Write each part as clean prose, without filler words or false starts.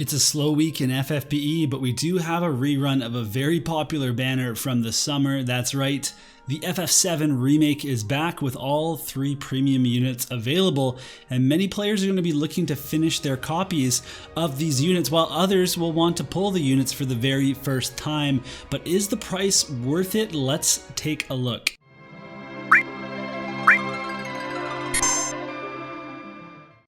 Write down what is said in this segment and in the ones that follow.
It's a slow week in FFBE, but we do have a rerun of a very popular banner from the summer. That's right, the FF7 Remake is back with all 3 premium units available, and many players are going to be looking to finish their copies of these units, while others will want to pull the units for the very first time. But is the price worth it? Let's take a look.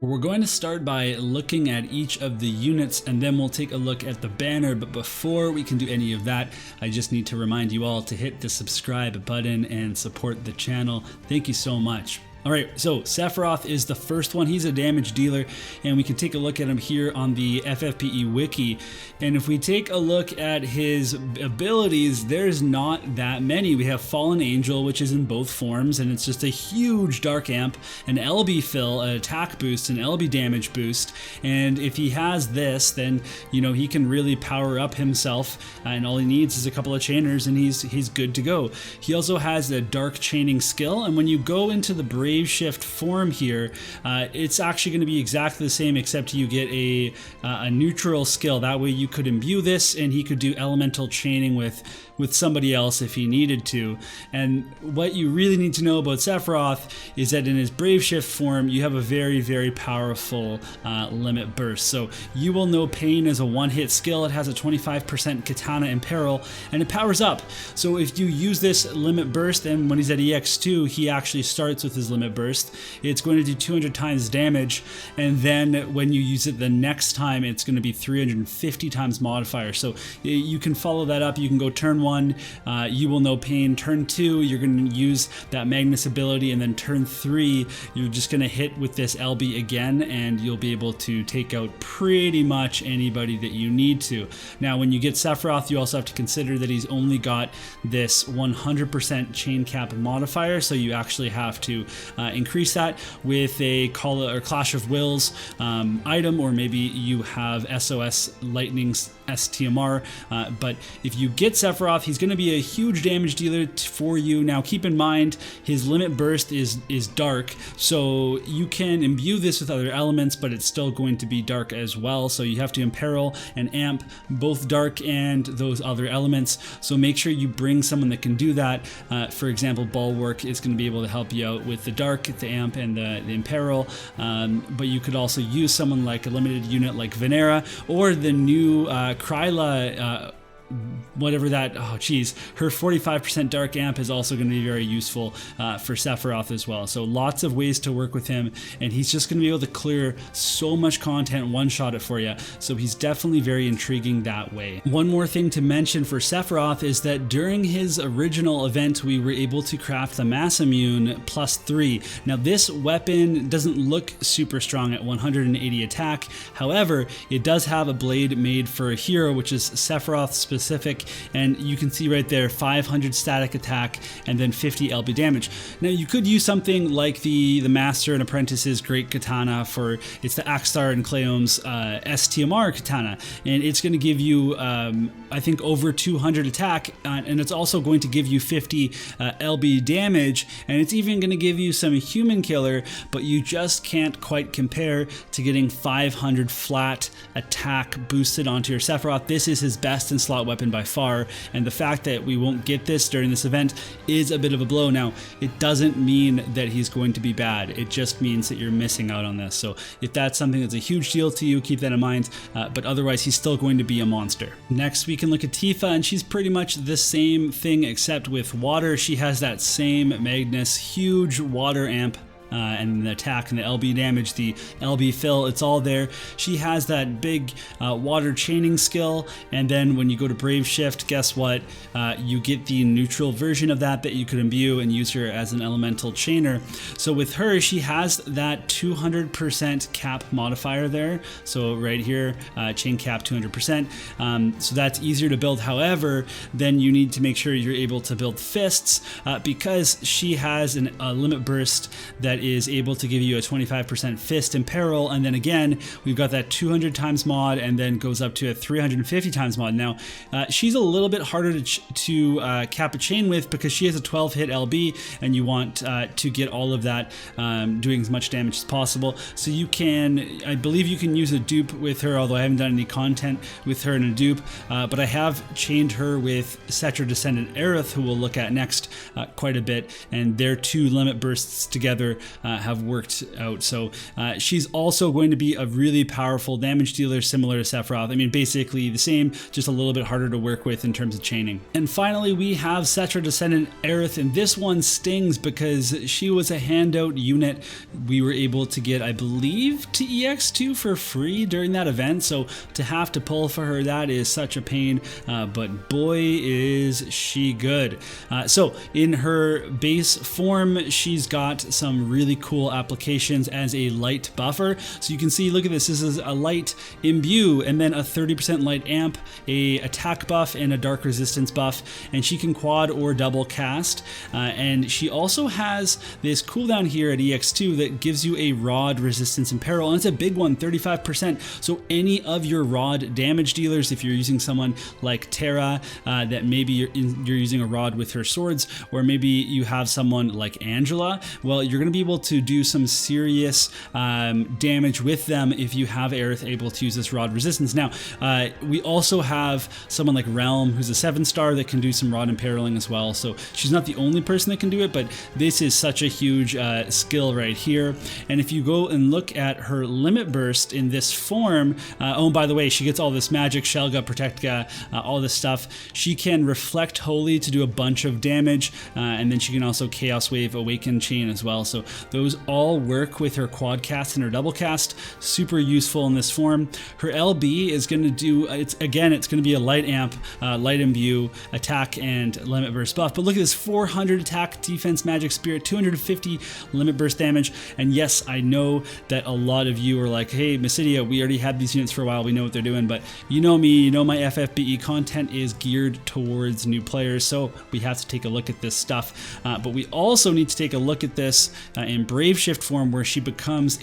We're going to start by looking at each of the units, and then we'll take a look at the banner. But before we can do any of that, I just need to remind you all to hit the subscribe button and support the channel. Thank you so much. Alright, so Sephiroth is the first one. He's a damage dealer, and we can take a look at him here on the FFBE wiki. And if we take a look at his abilities, there's not that many. We have Fallen Angel, which is in both forms, and it's just a huge dark amp, an LB fill, an attack boost, an LB damage boost. And if he has this, then you know he can really power up himself, and all he needs is a couple of chainers and he's good to go. He also has a dark chaining skill, and when you go into the Brave Shift form here, it's actually going to be exactly the same, except you get a neutral skill. That way you could imbue this and he could do elemental chaining with somebody else if he needed to. And what you really need to know about Sephiroth is that in his Brave Shift form, you have a very, very powerful limit burst. So you will know Pain as a one-hit skill. It has a 25% katana in peril, and it powers up. So if you use this limit burst, and when he's at EX2, he actually starts with his limit burst. It's going to do 200 times damage, and then when you use it the next time, it's going to be 350 times modifier. So you can follow that up. You can go turn 1, you will know Pain. Turn 2, you're going to use that Magnus ability, and then turn 3, you're just going to hit with this LB again, and you'll be able to take out pretty much anybody that you need to. Now, when you get Sephiroth, you also have to consider that he's only got this 100% chain cap modifier, so you actually have to increase that with a Clash of Wills item, or maybe you have SOS Lightning's STMR. But if you get Sephiroth, he's going to be a huge damage dealer for you. Now keep in mind, his limit burst is dark, so you can imbue this with other elements, but it's still going to be dark as well. So you have to imperil and amp both dark and those other elements. So make sure you bring someone that can do that. For example, Bulwark is going to be able to help you out with the dark, the amp, and the imperil. But you could also use someone like a limited unit like Venera, or the new Kryla, whatever that, oh geez, her 45% dark amp is also going to be very useful for Sephiroth as well. So lots of ways to work with him, and he's just going to be able to clear so much content, one-shot it for you. So he's definitely very intriguing that way. One more thing to mention for Sephiroth is that during his original event, we were able to craft the Mass Immune +3. Now this weapon doesn't look super strong at 180 attack. However, it does have a blade made for a hero, which is Sephiroth specific, and you can see right there 500 static attack and then 50 LB damage. Now you could use something like the Master and Apprentice's Great Katana for, it's the Axstar and Cleom's STMR katana, and it's going to give you I think over 200 attack, and it's also going to give you 50 LB damage, and it's even going to give you some human killer, but you just can't quite compare to getting 500 flat attack boosted onto your Sephiroth. This is his best in slot weapon by far, and the fact that we won't get this during this event is a bit of a blow. Now, it doesn't mean that he's going to be bad. It just means that you're missing out on this. So if that's something that's a huge deal to you, keep that in mind, but otherwise he's still going to be a monster. Next, we can look at Tifa, and she's pretty much the same thing except with water. She has that same Magnus huge water amp, and the attack and the LB damage, the LB fill, it's all there. She has that big water chaining skill, and then when you go to Brave Shift, guess what? You get the neutral version of that you could imbue and use her as an elemental chainer. So with her, she has that 200% cap modifier there. So right here, chain cap 200%. So that's easier to build. However, then you need to make sure you're able to build fists, because she has a limit burst that that is able to give you a 25% fist in peril, and then again we've got that 200 times mod, and then goes up to a 350 times mod. Now she's a little bit harder to cap a chain with because she has a 12 hit LB, and you want to get all of that doing as much damage as possible. So you can, I believe you can use a dupe with her, although I haven't done any content with her in a dupe, but I have chained her with Cetra, Descendent, Aerith, who we'll look at next quite a bit, and their 2 limit bursts together have worked out. So she's also going to be a really powerful damage dealer, similar to Sephiroth. I mean, basically the same, just a little bit harder to work with in terms of chaining. And finally, we have Cetra, Descendant, Aerith, and this one stings because she was a handout unit. We were able to get, I believe, to EX2 for free during that event, so to have to pull for her, that is such a pain, but boy is she good. So in her base form, she's got some really cool applications as a light buffer. So you can see, look at this is a light imbue, and then a 30% light amp, a attack buff, and a dark resistance buff, and she can quad or double cast, and she also has this cooldown here at EX2 that gives you a rod resistance in peril, and it's a big one, 35%. So any of your rod damage dealers, if you're using someone like Terra, that maybe you're using a rod with her swords, or maybe you have someone like Angela, well, you're going to be able to do some serious damage with them if you have Aerith able to use this rod resistance. Now, we also have someone like Realm, who's a 7-star that can do some rod imperiling as well. So she's not the only person that can do it, but this is such a huge skill right here. And if you go and look at her limit burst in this form, oh, and by the way, she gets all this magic, Shelga, Protectka, all this stuff. She can reflect Holy to do a bunch of damage, and then she can also Chaos Wave, Awaken Chain as well. So those all work with her quad cast and her double cast. Super useful in this form. Her LB is going to do, it's going to be a light amp, light imbue, attack, and limit burst buff. But look at this, 400 attack, defense, magic, spirit, 250 limit burst damage. And yes, I know that a lot of you are like, hey, Mysidia, we already had these units for a while, we know what they're doing, but you know me, you know my FFBE content is geared towards new players, so we have to take a look at this stuff. But we also need to take a look at this in Brave Shift form, where she becomes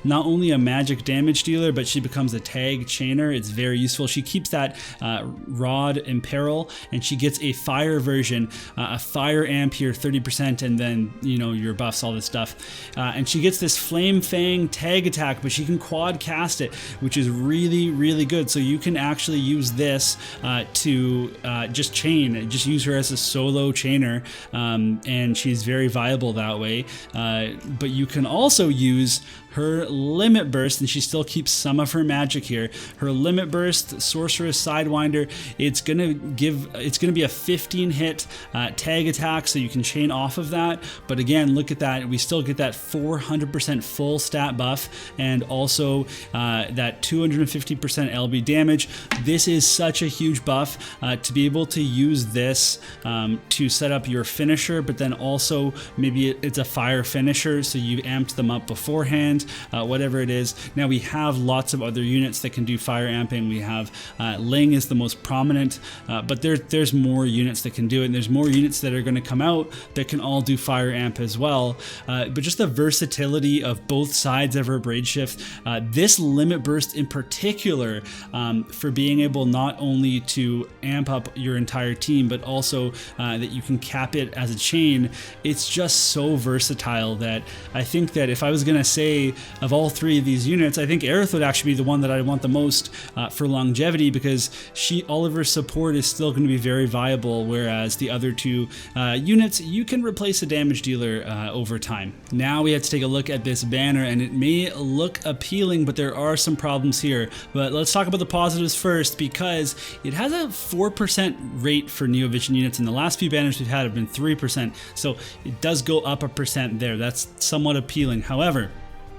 not only a magic damage dealer, but she becomes a tag chainer. It's very useful. She keeps that rod in peril, and she gets a fire version, a fire amp here, 30%, and then, you know, your buffs, all this stuff. And she gets this Flame Fang tag attack, but she can quad cast it, which is really, really good. So you can actually use this to just chain, just use her as a solo chainer, and she's very viable that way. But you can also use her limit burst, and she still keeps some of her magic here. Her limit burst, Sorceress Sidewinder, it's gonna be a 15 hit tag attack, so you can chain off of that. But again, look at that, we still get that 400% full stat buff, and also that 250% LB damage. This is such a huge buff to be able to use this to set up your finisher, but then also maybe it's a fire finisher, so you amped them up beforehand. Whatever it is. Now we have lots of other units that can do fire amping. We have Ling is the most prominent, but there's more units that can do it, and there's more units that are going to come out that can all do fire amp as well. But just the versatility of both sides of her Braid Shift, this limit burst in particular, for being able not only to amp up your entire team, but also that you can cap it as a chain. It's just so versatile that I think that if I was going to say of all three of these units, I think Aerith would actually be the one that I want the most for longevity, because all of her support is still going to be very viable, whereas the other two units, you can replace a damage dealer over time. Now we have to take a look at this banner, and it may look appealing, but there are some problems here. But let's talk about the positives first, because it has a 4% rate for Neovision units, and the last few banners we've had have been 3%, so it does go up a percent there. That's somewhat appealing. However,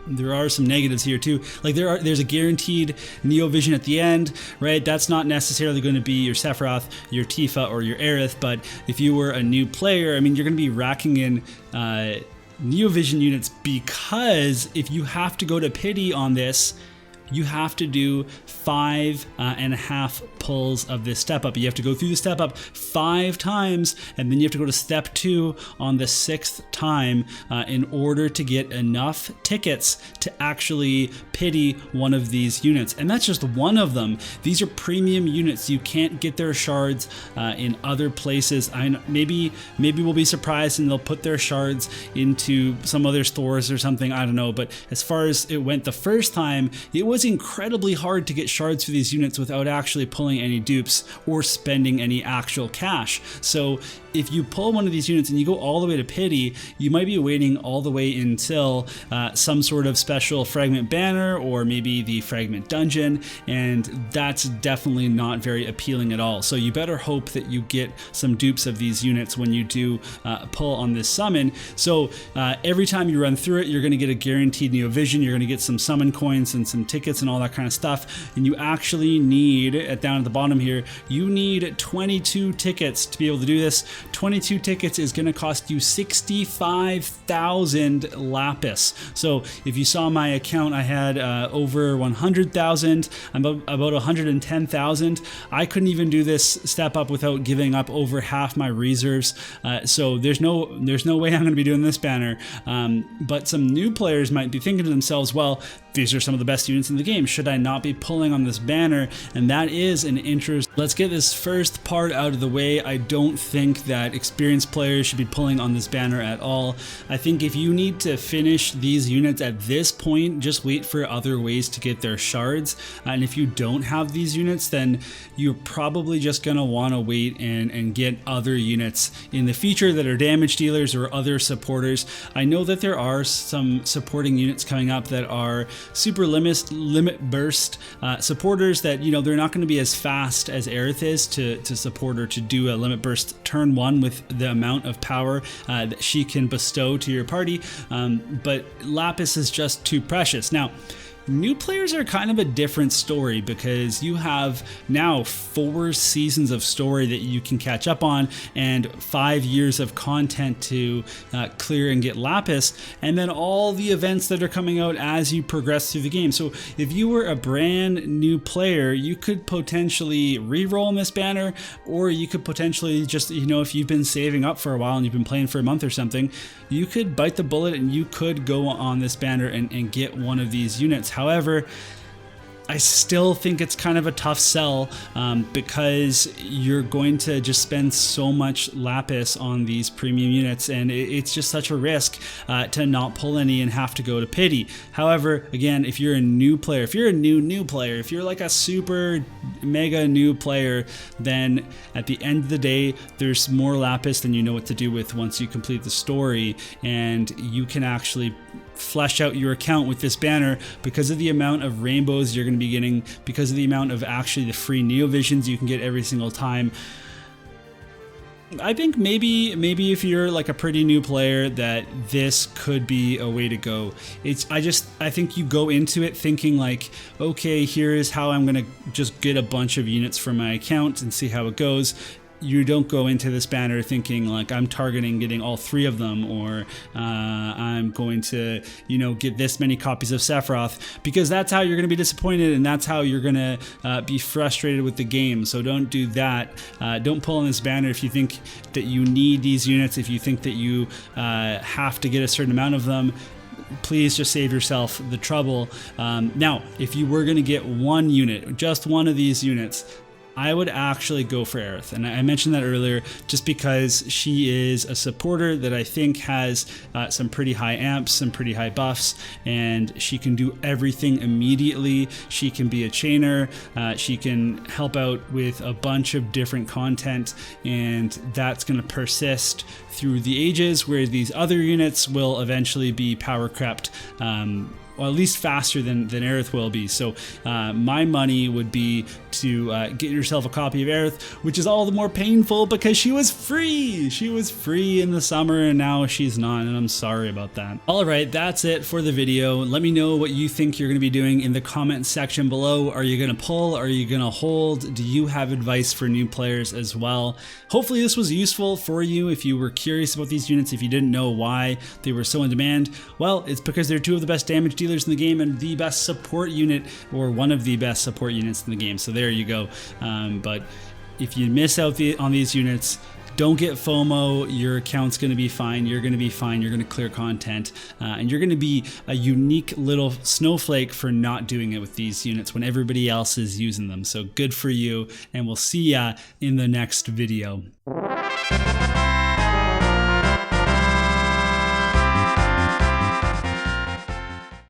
there are some negatives here too. Like there's a guaranteed Neovision at the end, right? That's not necessarily going to be your Sephiroth, your Tifa, or your Aerith, but if you were a new player, I mean, you're going to be racking in Neovision units, because if you have to go to pity on this, you have to do 5.5 pulls of this step up. You have to go through the step up 5 times, and then you have to go to step 2 on the 6th time in order to get enough tickets to actually pity one of these units. And that's just one of them. These are premium units. You can't get their shards in other places. Maybe we'll be surprised and they'll put their shards into some other stores or something. I don't know. But as far as it went the first time, it was incredibly hard to get shards for these units without actually pulling any dupes or spending any actual cash. So if you pull one of these units and you go all the way to pity, you might be waiting all the way until some sort of special fragment banner or maybe the fragment dungeon, and that's definitely not very appealing at all. So you better hope that you get some dupes of these units when you do pull on this summon. So every time you run through it, you're going to get a guaranteed Neo Vision, you're going to get some summon coins and some tickets and all that kind of stuff, and you actually need, down at the bottom here, you need 22 tickets to be able to do this. 22 tickets is going to cost you 65,000 lapis. So if you saw my account, I had over 100,000, about 110,000. I couldn't even do this step up without giving up over half my reserves. So there's no way I'm going to be doing this banner. But some new players might be thinking to themselves, well, these are some of the best units in the game. Should I not be pulling on this banner? And that is an interest. Let's get this first part out of the way. I don't think that experienced players should be pulling on this banner at all. I think if you need to finish these units at this point, just wait for other ways to get their shards. And if you don't have these units, then you're probably just gonna wanna wait and get other units in the future that are damage dealers or other supporters. I know that there are some supporting units coming up that are super limit burst supporters that, you know, they're not going to be as fast as Aerith is to support or to do a limit burst turn 1 with the amount of power that she can bestow to your party, but Lapis is just too precious. Now, new players are kind of a different story because you have now 4 seasons of story that you can catch up on and 5 years of content to clear and get Lapis, and then all the events that are coming out as you progress through the game. So if you were a brand new player, you could potentially re-roll in this banner, or you could potentially just, you know, if you've been saving up for a while and you've been playing for a month or something, you could bite the bullet and you could go on this banner and get one of these units. However, I still think it's kind of a tough sell because you're going to just spend so much lapis on these premium units, and it's just such a risk to not pull any and have to go to pity. However, again, if you're a new player, if you're a new player, if you're like a super mega new player, then at the end of the day, there's more lapis than you know what to do with once you complete the story, and you can actually flesh out your account with this banner because of the amount of rainbows you're going to be getting, because of the amount of actually the free Neo Visions you can get every single time. I think maybe if you're like a pretty new player, that this could be a way to go. I think you go into it thinking like, okay, here is how I'm gonna just get a bunch of units for my account and see how it goes. You don't go into this banner thinking like, I'm targeting getting all 3 of them, or I'm going to, you know, get this many copies of Sephiroth, because that's how you're going to be disappointed and that's how you're going to be frustrated with the game. So don't do that. Don't pull on this banner if you think that you need these units, if you think that you have to get a certain amount of them. Please just save yourself the trouble. Now, if you were going to get one unit, just one of these units, I would actually go for Aerith, and I mentioned that earlier just because she is a supporter that I think has some pretty high amps, some pretty high buffs, and she can do everything immediately. She can be a chainer, she can help out with a bunch of different content, and that's going to persist through the ages, where these other units will eventually be power crept, or at least faster than Aerith will be. So my money would be to get yourself a copy of Aerith, which is all the more painful because she was free. She was free in the summer and now she's not, and I'm sorry about that. All right, that's it for the video. Let me know what you think you're gonna be doing in the comment section below. Are you gonna pull? Are you gonna hold? Do you have advice for new players as well? Hopefully this was useful for you if you were curious about these units, if you didn't know why they were so in demand. Well, it's because they're 2 of the best damage dealers healers in the game and the best support unit, or one of the best support units in the game. So there you go. But if you miss out on these units, don't get FOMO. Your account's going to be fine. You're going to be fine. You're going to clear content. And you're going to be a unique little snowflake for not doing it with these units when everybody else is using them. So good for you. And we'll see ya in the next video.